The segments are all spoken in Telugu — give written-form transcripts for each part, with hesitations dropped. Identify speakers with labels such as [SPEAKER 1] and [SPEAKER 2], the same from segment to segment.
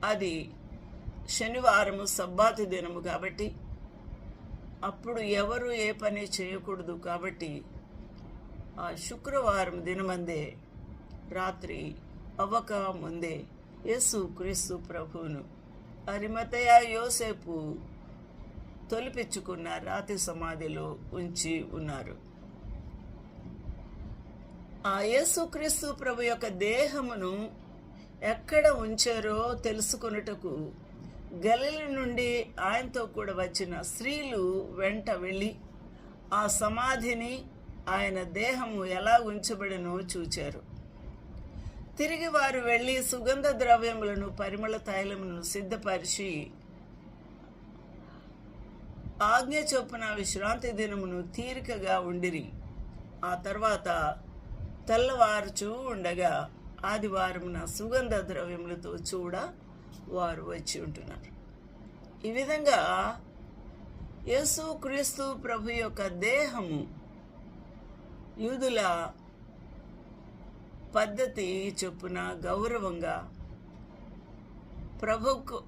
[SPEAKER 1] అది శనివారము సబ్బాతు దినము కాబట్టి అప్పుడు ఎవరు ఏ పని చేయకూడదు. కాబట్టి ఆ శుక్రవారం దినమందే రాత్రి అవ్వక ముందే యేసు క్రీస్తు ప్రభువును అరిమతయ యోసేపు తొలిపించుకున్న రాతి సమాధిలో ఉంచి ఉన్నారు. ఆ యేసుక్రీస్తు ప్రభు యొక్క దేహమును ఎక్కడ ఉంచారో తెలుసుకొనుటకు గలిలయ నుండి ఆయనతో కూడా వచ్చిన స్త్రీలు వెంట వెళ్ళి ఆ సమాధిని, ఆయన దేహము ఎలా ఉంచబడినో చూచారు. తిరిగి వారు వెళ్ళి సుగంధ ద్రవ్యములను, పరిమళ తైలమును సిద్ధపరిచి ఆజ్ఞ చొప్పున విశ్రాంతి దినమును తీరికగా ఉండిరి. ఆ తర్వాత తెల్లవారుచూ ఉండగా ఆదివారమున సుగంధ ద్రవ్యములతో చూడ వారు వచ్చి ఉంటున్నారు. ఈ విధంగా యేసు క్రీస్తు ప్రభు యొక్క దేహము యూదుల పద్ధతి చొప్పున గౌరవంగా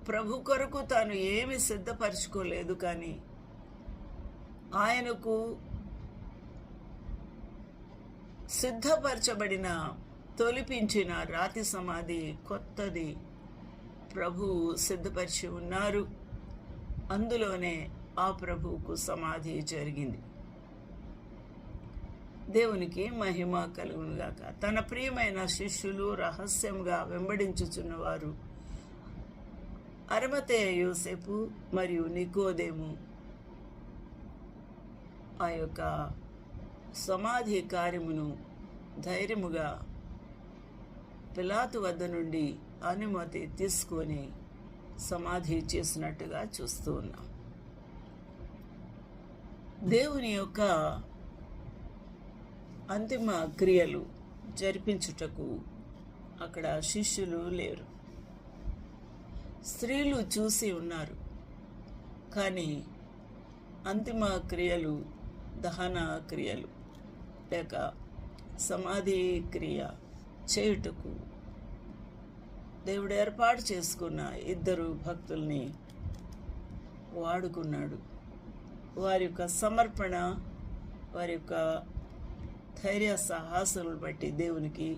[SPEAKER 1] ప్రభు కొరకు తాను ఏమి సిద్ధపరచుకోలేదు. కానీ ఆయనకు సిద్ధపరచబడిన తొలిపించిన రాతి సమాధి కొత్తది ప్రభువు సిద్ధపరిచి ఉన్నారు. అందులోనే ఆ ప్రభువుకు సమాధి జరిగింది. దేవునికి మహిమ కలుగునుగాక. తన ప్రియమైన శిష్యులు రహస్యంగా వెంబడించుచున్నవారు అరిమతయ యోసేపు మరియు నికోదేము ఆ యొక్క సమాధి కార్యమును ధైర్యముగా పిలాతు వద్ద నుండి అనుమతి తీసుకొని సమాధి చేసినట్టుగా చూస్తూ ఉన్నాం. దేవుని యొక్క అంతిమ క్రియలు జరిపించుటకు అక్కడ శిష్యులు లేరు. స్త్రీలు చూసి ఉన్నారు, కానీ అంతిమ క్రియలు, దహన క్రియలు లేక సమాధి క్రియ చేయుటకు దేవుడు ఏర్పాటు చేసుకున్న ఇద్దరు భక్తుల్ని వాడుకున్నాడు. వారి యొక్క సమర్పణ, వారి యొక్క ధైర్య సాహసాలను బట్టి దేవునికి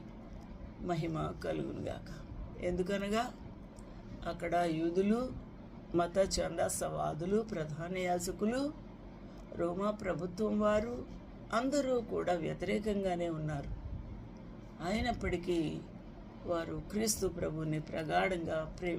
[SPEAKER 1] మహిమ కలుగునుగాక. ఎందుకనగా అక్కడ యూదులు, మత ఛందసవాదులు, ప్రధాన యాజకులు, రోమా ప్రభుత్వం వారు అందరూ కూడా వ్యతిరేకంగానే ఉన్నారు. అయినప్పటికీ వారు క్రీస్తు ప్రభువుని ప్రగాఢంగా ప్రేమించారు.